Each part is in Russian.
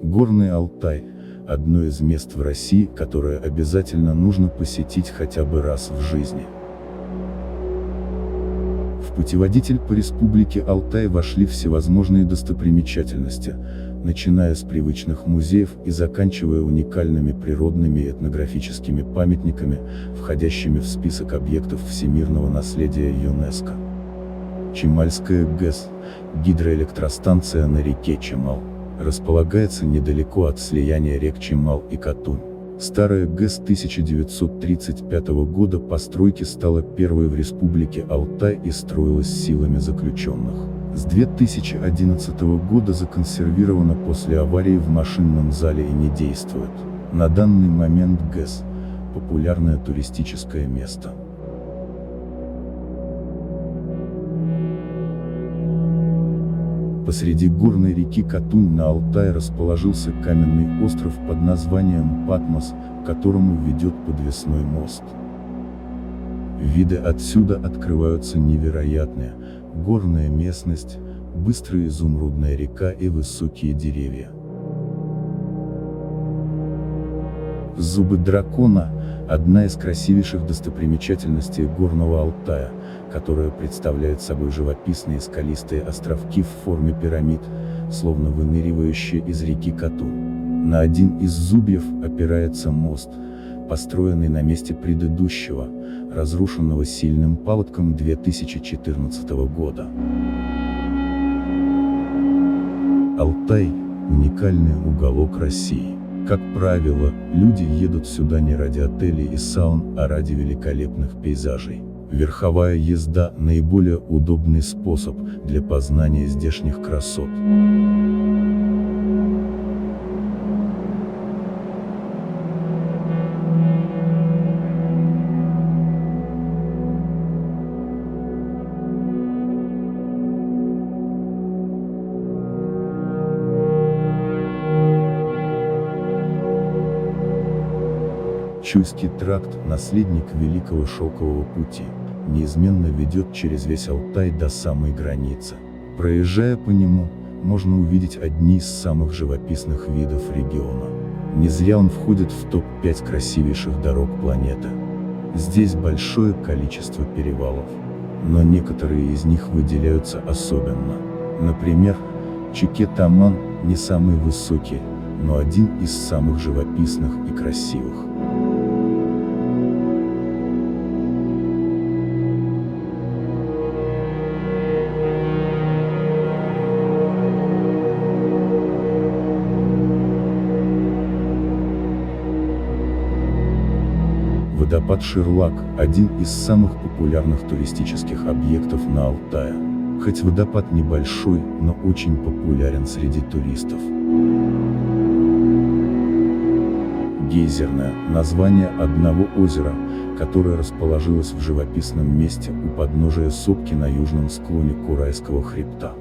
Горный Алтай – одно из мест в России, которое обязательно нужно посетить хотя бы раз в жизни. В путеводитель по Республике Алтай вошли всевозможные достопримечательности, начиная с привычных музеев и заканчивая уникальными природными и этнографическими памятниками, входящими в список объектов всемирного наследия ЮНЕСКО. Чемальская ГЭС, гидроэлектростанция на реке Чемал, располагается недалеко от слияния рек Чемал и Катунь. Старая ГЭС 1935 года постройки стала первой в Республике Алтай и строилась силами заключенных. С 2011 года законсервирована после аварии в машинном зале и не действует. На данный момент ГЭС – популярное туристическое место. Посреди горной реки Катунь на Алтае расположился каменный остров под названием Патмос, к которому ведет подвесной мост. Виды отсюда открываются невероятные: горная местность, быстрая изумрудная река и высокие деревья. Зубы дракона – одна из красивейших достопримечательностей Горного Алтая, которая представляет собой живописные скалистые островки в форме пирамид, словно выныривающие из реки Катунь. На один из зубьев опирается мост, построенный на месте предыдущего, разрушенного сильным паводком 2014 года. Алтай – уникальный уголок России. Как правило, люди едут сюда не ради отелей и саун, а ради великолепных пейзажей. Верховая езда – наиболее удобный способ для познания здешних красот. Чуйский тракт, наследник Великого Шелкового пути, неизменно ведет через весь Алтай до самой границы. Проезжая по нему, можно увидеть одни из самых живописных видов региона. Не зря он входит в топ-5 красивейших дорог планеты. Здесь большое количество перевалов, но некоторые из них выделяются особенно. Например, Чекет-Аман не самый высокий, но один из самых живописных и красивых. Водопад Ширлак – один из самых популярных туристических объектов на Алтае. Хоть водопад небольшой, но очень популярен среди туристов. Гейзерное – название одного озера, которое расположилось в живописном месте у подножия сопки на южном склоне Курайского хребта.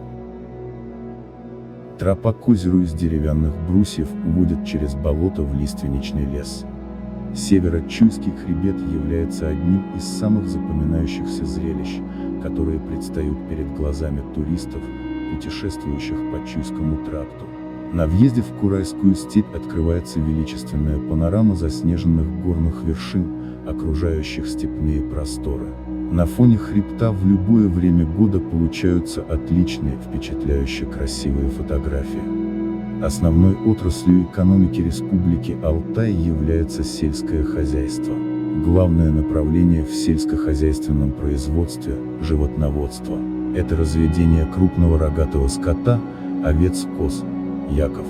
Тропа к озеру из деревянных брусьев уводит через болото в лиственничный лес. Северо-Чуйский хребет является одним из самых запоминающихся зрелищ, которые предстают перед глазами туристов, путешествующих по Чуйскому тракту. На въезде в Курайскую степь открывается величественная панорама заснеженных горных вершин, окружающих степные просторы. На фоне хребта в любое время года получаются отличные, впечатляюще красивые фотографии. Основной отраслью экономики Республики Алтай является сельское хозяйство. Главное направление в сельскохозяйственном производстве – животноводство. Это разведение крупного рогатого скота, овец, коз, яков.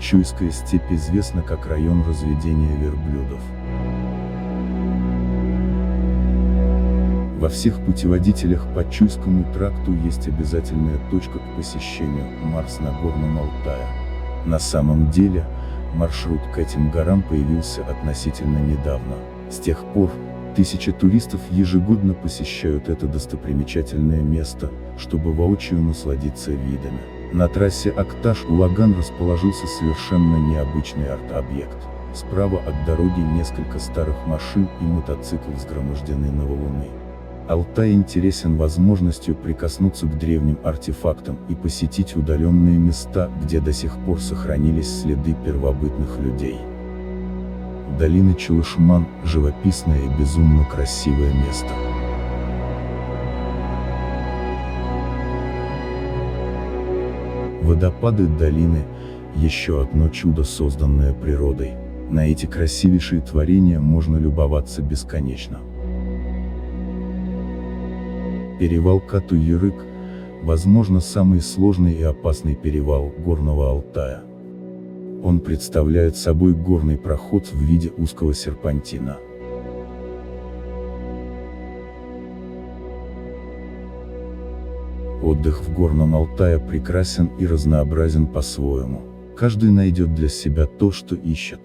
Чуйская степь известна как район разведения верблюдов. Во всех путеводителях по Чуйскому тракту есть обязательная точка к посещению – Марс на Горном Алтае. На самом деле, маршрут к этим горам появился относительно недавно. С тех пор, Тысячи туристов ежегодно посещают это достопримечательное место, чтобы воочию насладиться видами. На трассе Акташ-Улаган расположился совершенно необычный арт-объект. Справа от дороги несколько старых машин и мотоциклов взгромождены на валуны. Алтай интересен возможностью прикоснуться к древним артефактам и посетить удаленные места, где до сих пор сохранились следы первобытных людей. Долина Чулышман – живописное и безумно красивое место. Водопады долины – еще одно чудо, созданное природой. На эти красивейшие творения можно любоваться бесконечно. Перевал Кату-Ерык – возможно, самый сложный и опасный перевал Горного Алтая. Он представляет собой горный проход в виде узкого серпантина. Отдых в Горном Алтае прекрасен и разнообразен по-своему. Каждый найдет для себя то, что ищет.